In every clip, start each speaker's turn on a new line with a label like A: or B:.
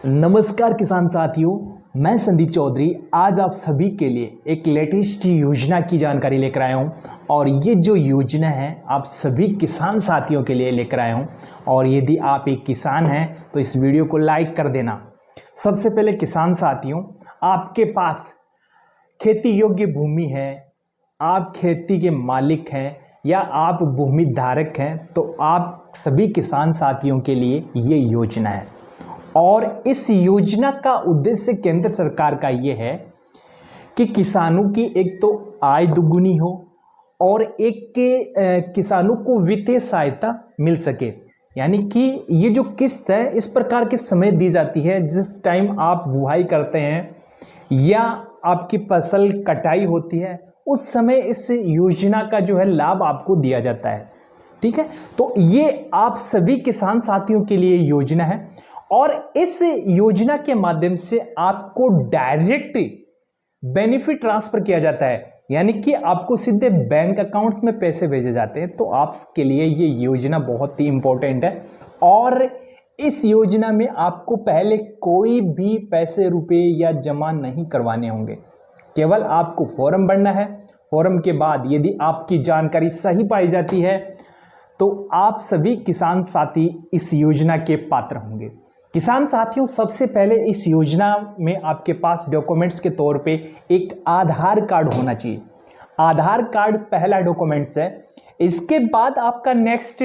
A: नमस्कार किसान साथियों, मैं संदीप चौधरी आज आप सभी के लिए एक लेटेस्ट योजना की जानकारी लेकर आया हूं। और ये जो योजना है आप सभी किसान साथियों के लिए लेकर आया हूं। और यदि आप एक किसान हैं तो इस वीडियो को लाइक कर देना। सबसे पहले किसान साथियों, आपके पास खेती योग्य भूमि है, आप खेती के मालिक हैं या आप भूमि धारक हैं तो आप सभी किसान साथियों के लिए ये योजना है। और इस योजना का उद्देश्य केंद्र सरकार का ये है कि किसानों की एक तो आय दुगुनी हो और एक के किसानों को वित्तीय सहायता मिल सके। यानी कि ये जो किस्त है इस प्रकार के समय दी जाती है जिस टाइम आप बुआई करते हैं या आपकी फसल कटाई होती है, उस समय इस योजना का जो है लाभ आपको दिया जाता है। ठीक है, तो ये आप सभी किसान साथियों के लिए योजना है। और इस योजना के माध्यम से आपको डायरेक्ट बेनिफिट ट्रांसफर किया जाता है, यानी कि आपको सीधे बैंक अकाउंट्स में पैसे भेजे जाते हैं। तो आपके लिए ये योजना बहुत ही इंपॉर्टेंट है। और इस योजना में आपको पहले कोई भी पैसे रुपए या जमा नहीं करवाने होंगे, केवल आपको फॉर्म भरना है। फॉर्म के बाद यदि आपकी जानकारी सही पाई जाती है तो आप सभी किसान साथी इस योजना के पात्र होंगे। किसान साथियों, सबसे पहले इस योजना में आपके पास डॉक्यूमेंट्स के तौर पे एक आधार कार्ड होना चाहिए। आधार कार्ड पहला डॉक्यूमेंट्स है। इसके बाद आपका नेक्स्ट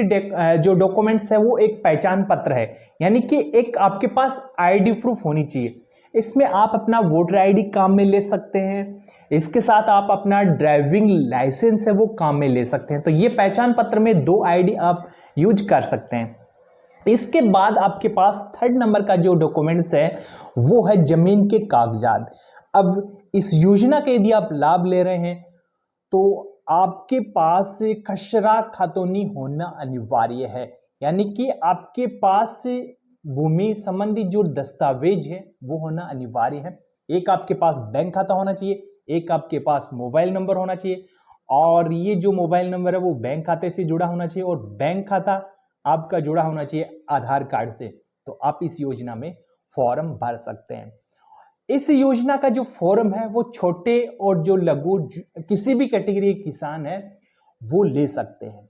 A: जो डॉक्यूमेंट्स है वो एक पहचान पत्र है, यानी कि एक आपके पास आईडी प्रूफ होनी चाहिए। इसमें आप अपना वोटर आईडी काम में ले सकते हैं, इसके साथ आप अपना ड्राइविंग लाइसेंस है वो काम में ले सकते हैं। तो ये पहचान पत्र में 2 आईडी आप यूज कर सकते हैं। इसके बाद आपके पास थर्ड नंबर का जो डॉक्यूमेंट्स है वो है जमीन के कागजात। अब इस योजना के यदि आप लाभ ले रहे हैं तो आपके पास खसरा खातोनी होना अनिवार्य है, यानी कि आपके पास भूमि संबंधी जो दस्तावेज है वो होना अनिवार्य है। एक आपके पास बैंक खाता होना चाहिए, एक आपके पास मोबाइल नंबर होना चाहिए। और ये जो मोबाइल नंबर है वो बैंक खाते से जुड़ा होना चाहिए और बैंक खाता आपका जुड़ा होना चाहिए आधार कार्ड से। तो आप इस योजना में फॉर्म भर सकते हैं। इस योजना का जो फॉर्म है वो छोटे और जो लघु किसी भी कैटेगरी के किसान है वो ले सकते हैं।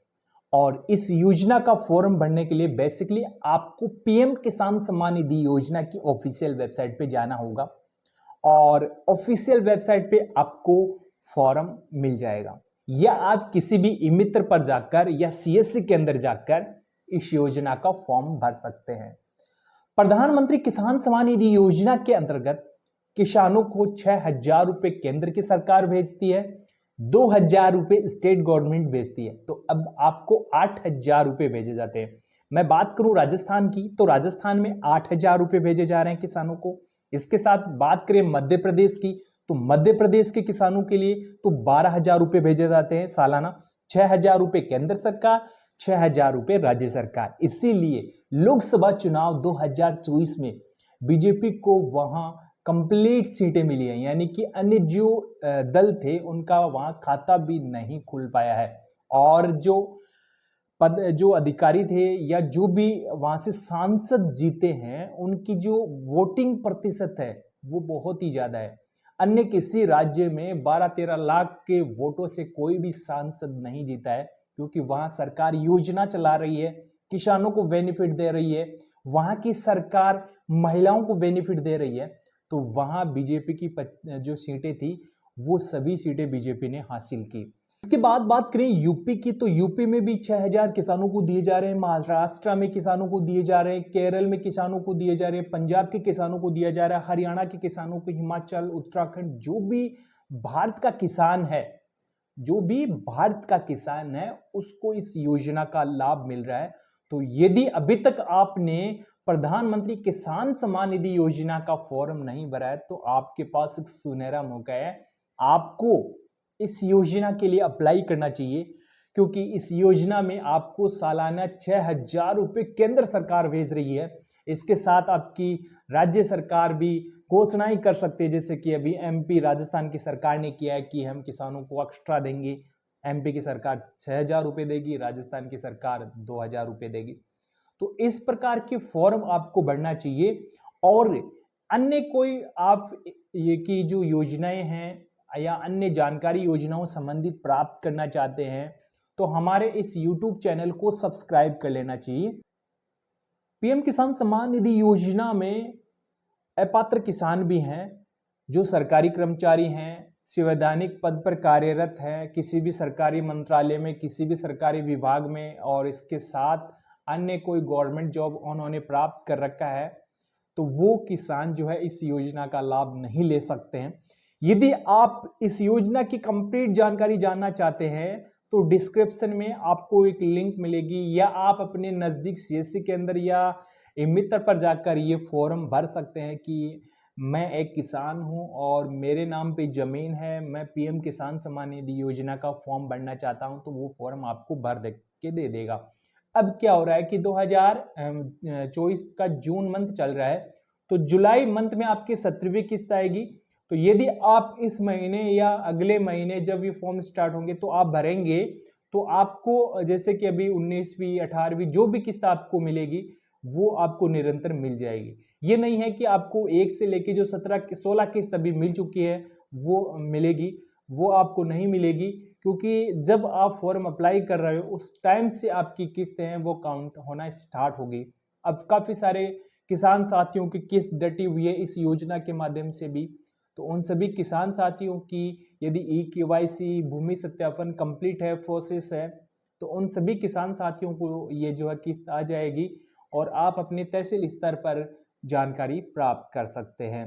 A: और इस योजना का फॉर्म भरने के लिए बेसिकली आपको पीएम किसान सम्मान निधि योजना की ऑफिशियल वेबसाइट पे जाना होगा और ऑफिशियल वेबसाइट पे आपको फॉर्म मिल जाएगा, या आप किसी भी ई मित्र पर जाकर या सीएससी के अंदर जाकर इस योजना का फॉर्म भर सकते हैं। प्रधानमंत्री किसान सम्मान निधि योजना के अंतर्गत किसानों को 6,000 रुपए केंद्र की सरकार भेजती है, 2,000 रुपए स्टेट गवर्नमेंट भेजती है। तो अब आपको 8,000 रुपए भेजे जाते हैं। मैं बात करूं राजस्थान की तो राजस्थान में 8,000 रुपए भेजे जा रहे हैं किसानों को। इसके साथ बात करें मध्य प्रदेश की तो मध्य प्रदेश के किसानों के लिए तो 12,000 रुपए भेजे जाते हैं सालाना। 6,000 रुपए केंद्र सरकार, 6,000 रुपए राज्य सरकार। इसीलिए लोकसभा चुनाव 2024 में बीजेपी को वहां कंप्लीट सीटें मिली हैं, यानी कि अन्य जो दल थे उनका वहां खाता भी नहीं खुल पाया है। और जो अधिकारी थे या जो भी वहां से सांसद जीते हैं उनकी जो वोटिंग प्रतिशत है वो बहुत ही ज्यादा है। अन्य किसी राज्य में 12-13 लाख के वोटों से कोई भी सांसद नहीं जीता है, क्योंकि वहां सरकार योजना चला रही है, किसानों को बेनिफिट दे रही है, वहां की सरकार महिलाओं को बेनिफिट दे रही है। तो वहां बीजेपी की जो सीटें थी वो सभी सीटें बीजेपी ने हासिल की। इसके बाद बात करें यूपी की तो यूपी में भी 6,000 किसानों को दिए जा रहे हैं, महाराष्ट्र में किसानों को दिए जा रहे हैं, केरल में किसानों को दिए जा रहे हैं, पंजाब के किसानों को दिया जा रहा है, हरियाणा के किसानों को, हिमाचल, उत्तराखंड, जो भी भारत का किसान है, जो भी भारत का किसान है उसको इस योजना का लाभ मिल रहा है। तो यदि अभी तक आपने प्रधानमंत्री किसान सम्मान निधि योजना का फॉर्म नहीं भरा है तो आपके पास एक सुनहरा मौका है। आपको इस योजना के लिए अप्लाई करना चाहिए, क्योंकि इस योजना में आपको सालाना 6,000 रुपए केंद्र सरकार भेज रही है। इसके साथ आपकी राज्य सरकार भी घोषणाएं कर सकते हैं, जैसे कि अभी एमपी राजस्थान की सरकार ने किया है कि हम किसानों को एक्स्ट्रा देंगे। एमपी की सरकार 6,000 रुपए देगी, राजस्थान की सरकार 2,000 रुपए देगी। तो इस प्रकार के फॉर्म आपको भरना चाहिए। और अन्य कोई आप ये की जो योजनाएं हैं या अन्य जानकारी योजनाओं संबंधित प्राप्त करना चाहते हैं तो हमारे इस YouTube चैनल को सब्सक्राइब कर लेना चाहिए। पीएम किसान सम्मान निधि योजना में अपात्र किसान भी हैं जो सरकारी कर्मचारी हैं, संवैधानिक पद पर कार्यरत हैं किसी भी सरकारी मंत्रालय में, किसी भी सरकारी विभाग में, और इसके साथ अन्य कोई गवर्नमेंट जॉब उन्होंने प्राप्त कर रखा है, तो वो किसान जो है इस योजना का लाभ नहीं ले सकते हैं। यदि आप इस योजना की कंप्लीट जानकारी जानना चाहते हैं तो डिस्क्रिप्शन में आपको एक लिंक मिलेगी, या आप अपने नज़दीक सीएससी के अंदर या मित्र पर जाकर ये फॉर्म भर सकते हैं कि मैं एक किसान हूं और मेरे नाम पे ज़मीन है, मैं पीएम किसान सम्मान निधि योजना का फॉर्म भरना चाहता हूं, तो वो फॉर्म आपको भर के दे देगा। अब क्या हो रहा है कि 2024 का जून मंथ चल रहा है, तो जुलाई मंथ में आपकी 17वीं किस्त आएगी। तो यदि आप इस महीने या अगले महीने जब ये फॉर्म स्टार्ट होंगे तो आप भरेंगे, तो आपको जैसे कि अभी 19वीं 18वीं जो भी किस्त आपको मिलेगी वो आपको निरंतर मिल जाएगी। ये नहीं है कि आपको एक से लेके जो 16 किस्त अभी मिल चुकी है वो मिलेगी, वो आपको नहीं मिलेगी, क्योंकि जब आप फॉर्म अप्लाई कर रहे हो उस टाइम से आपकी किस्तें हैं वो काउंट होना स्टार्ट होगी। अब काफ़ी सारे किसान साथियों की किस्त डटी हुई है इस योजना के माध्यम से भी, तो उन सभी किसान साथियों की यदि ई-केवाईसी भूमि सत्यापन कंप्लीट है, प्रोसेस है, तो उन सभी किसान साथियों को ये जो है किस्त आ जाएगी और आप अपने तहसील स्तर पर जानकारी प्राप्त कर सकते हैं।